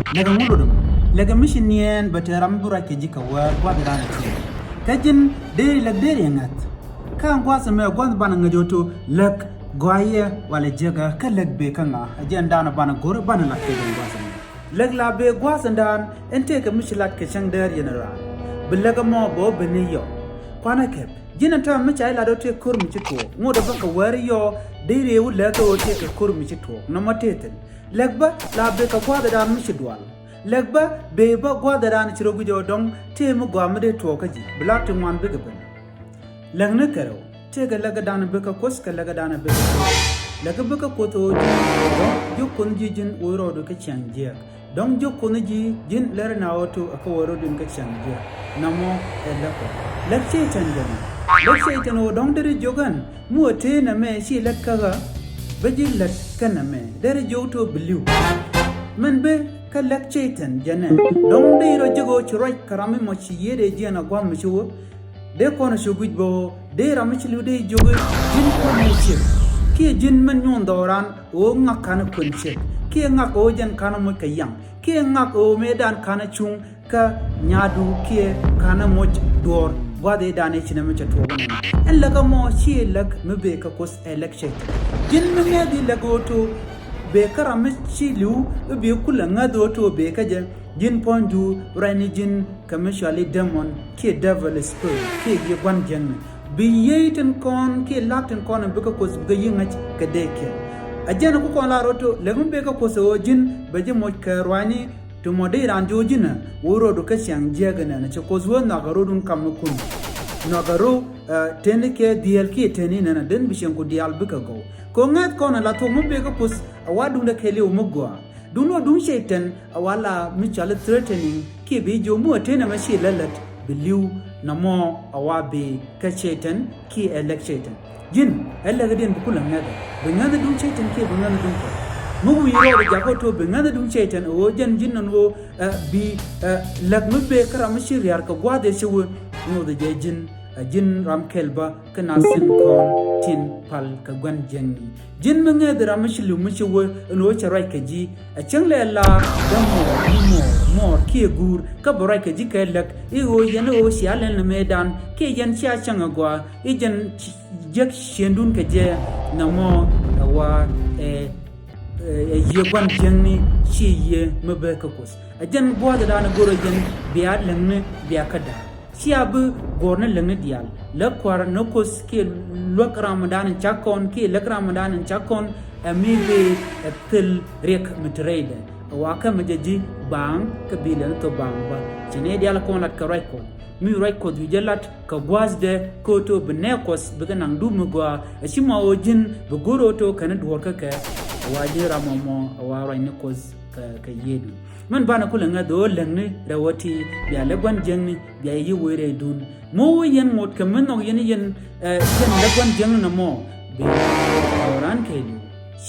laga muludum laga mishinien bateram bura ke jika wa dana ti kajin deri lag deri ngat kan gwasa me gwan bana ngajoto lag gwaye wala jega ka lag be kanga ajen dana bana gor bana la ke gwasa lag la be gwasa dan ente ka mishilat ke chang der yenara bilaga mo bo beniyo kwana kep jina ta micha ila do te kur mi chito ngoda baka wari yo dere wu laga o te kur mi chito no mateten lagba la be ka gwada dan mi chidwal lagba be ba gwada dan chiro gujo dong te mu gwamde to kaji bilatu man be gaban lagne karo te ga laga dan be ka kos ka laga dan be laga be ka koto jo kunji jin woro do ka chanje dong jo kunji jin ler na auto aka woro dun ka chanje namo elako lakche chanjana lakche tano dong dere jogan mu te na me shi lakkaga baji lakkana me dere joto blue man be ka lakche tan jana dong de ro jogo chroy karame mo chi yede jana gwam mi shuwo de kono shuguj bo de ramichlu de jogo jin ko me chi ki jin man nyon doran o ngakana kunche ki ngak o jan kana mo kayang ki ngak o medan kana chung ka nyadu ki kana mo dor wade dane china me chatwo en laga mo chi lag me be ka kos election jin me di lagoto be karame chi lu be kula ngado to be ka je jin pondu rani jin commercially demon ki devil spirit ki ye gwan jen bi yeten kon ki latin kon be ka kos be yingach ka deke ajana ko kon la roto legum be ka kos o jin be je mo ka rwani to modai ranjo jina woro do ka shang jega na ce ko zuwa na garo dun kam kun na garo tende ke DLK teni na den bishen ko dial bika go ko ngat ko na la to mo be ka pus awadu da kele o mugwa duno dun shaitan awala mi chala threatening ke be jo mo tena ma shi lalat biliu na mo awabe ka shaitan ki election jin alla gadin bukulan ngada bingada dun shaitan ke bingada dun ko mugu yiro da jagoto bingada dun shaitan o jan jinnan wo bi lagmu be karam shiriyar ka gwade shi wo no da jin jin ram kelba kana sin kon tin pal ka gwan jengi jin menge da ram shilu mushi wo no charai ka ji a changle la da mo ki gur ka borai ka ji ka lak i o yan o shialen na medan ke yan sha changa gwa i jan jak shendun ka je na mo wa ye gwan jengi shi ye mebe ka kos ajan gwa da na goro jen biya langne biya kada shi abu gorna langne dial la kwar no kos ke lok ramadan chakon ke lak ramadan chakon amibe til rek mitrede wa ka majaji bang kabila to bang ba jene dial kon lat ka right ko mi right ko du jelat ka gwazde ko to benekos beganang du mugwa shima ojin be goro to kana dwor ka wajira momo awara ni koz ka yedu man bana kula nga do lengne rawati ya legwan jengni ya yi were dun mo yen mot ka men yen legwan jeng na mo be oran kelu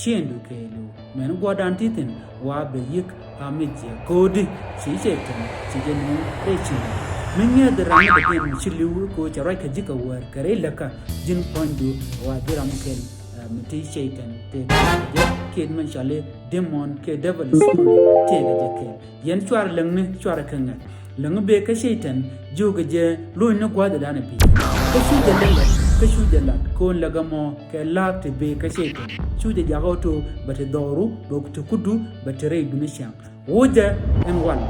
shendu kelu men godan titin wa be yik amije kodi si chetan si jenu rechi minga da rana da ke michilu ko charai ka jika war kare laka jin pondu wa dira mukel mti shaitan te ke man shale demon ke devil spirit te ga ke yen chwar langne chwar kanga lang be ka shaitan joga je lo na gwada dana bi ka shu da la ko laga mo ke lat be ka shaitan shu da jagoto bata doru bo to kudu bata rai dunishan woja en wal